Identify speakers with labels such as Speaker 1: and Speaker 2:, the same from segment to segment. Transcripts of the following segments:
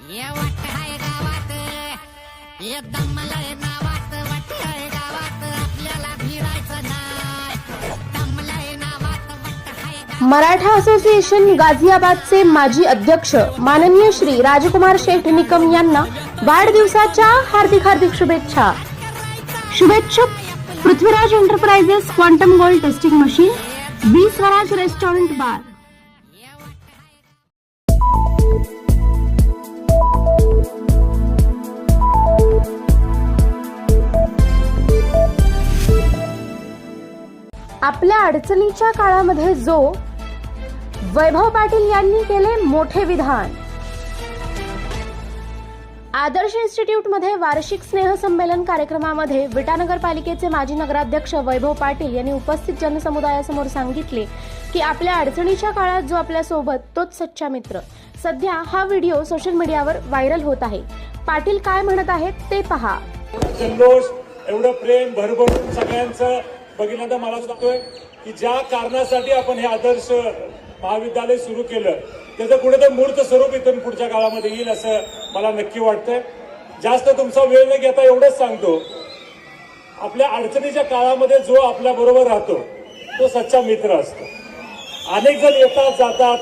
Speaker 1: ये वाट हाय गावात, ये दमलय नावात, वाट हाय गावात, आपल्याला भिरायचं नाय. दमलय नावात, वाट हाय गावात.
Speaker 2: मराठा असोसिएशन गाझियाबादचे माजी अध्यक्ष माननीय श्री राजकुमार शेठ निकम यांना वाढदिवसाच्या हार्दिक शुभेच्छा. शुभेच्छुक Prithviraj enterprises, quantum gold testing machine, B Swaraj restaurant bar. आपल्या अडचणीच्या काळामध्ये जो वैभव पाटील यांनी केले मोठे विधान. आदर्श इन्स्टिट्यूटमध्ये वार्षिक स्नेहसंमेलन कार्यक्रमामध्ये विटा नगरपालिकेचे माजी नगराध्यक्ष वैभव पाटील यांनी उपस्थित जनसमुदायासमोर सांगितले की आपल्या अडचणीच्या काळात जो आपल्या सोबत तोच सच्चा मित्र. सध्या हा व्हिडिओ सोशल मीडियावर व्हायरल होत आहे. पाटील काय म्हणत आहेत ते पहा.
Speaker 3: जल्लोष, एवढं प्रेम भरभरून सगळ्यांचं बघितल्यानंतर मला सांगतोय की ज्या कारणासाठी आपण हे आदर्श महाविद्यालय सुरू केलं त्याचं कुठेतरी मूर्त स्वरूप इथून पुढच्या काळामध्ये येईल असं मला नक्की वाटतंय. जास्त तुमचा वेळ न घेता एवढंच सांगतो, आपल्या अडचणीच्या काळामध्ये जो आपल्या बरोबर राहतो तो सच्चा मित्र असतो. अनेक जण येतात जातात,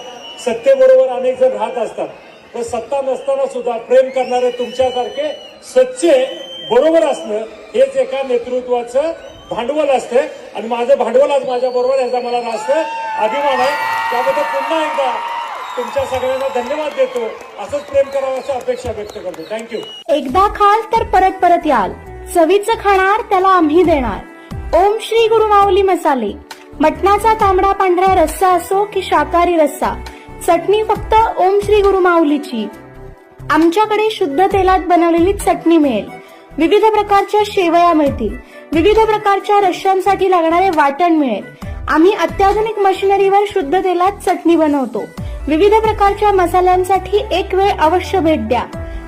Speaker 3: सत्तेबरोबर अनेक जण राहत असतात, पण सत्ता नसताना सुद्धा प्रेम करणारे तुमच्यासारखे सच्चे बरोबर असणं हेच एका नेतृत्वाचं भांडवल असते. आणि माझं भांडवल आज माझ्या बरोबर याचा मला रास्त अभिमान आहे. त्याबद्दल पुन्हा एकदा तुमच्या सगळ्यांना धन्यवाद देतो. असंच प्रेम करावं असं अपेक्षा व्यक्त करतो. थँक्यू.
Speaker 2: एकदा खाल तर परत परत याल, चवीचं खाणार त्याला आम्ही देणार. ओम श्री गुरु माऊली मसाले. मटणाचा तांबडा पांढरा रस्सा असो की शाकाहारी रस्सा, चटणी फक्त ओम श्री गुरु माऊलीची. आमच्याकडे शुद्ध तेलात बनवलेली चटणी मिळेल, विविध प्रकारच्या शेवया मिळतील, विविध प्रकारच्या रश्श्यांसाठी लागणारे वाटण मिळेल. आम्ही अत्याधुनिक मशिनरीवर शुद्ध तेलात चटणी बनवतो. विविध प्रकारच्या मसाल्यांसाठी एक वेळ अवश्य भेट द्या.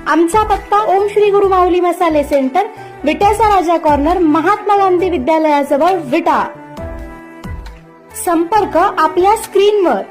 Speaker 2: आमचा पत्ता ओम श्री गुरु माऊली मसाले सेंटर, विट्याचा राजा कॉर्नर, महात्मा गांधी विद्यालयाजवळ, विटा. संपर्क आपल्या स्क्रीनवर.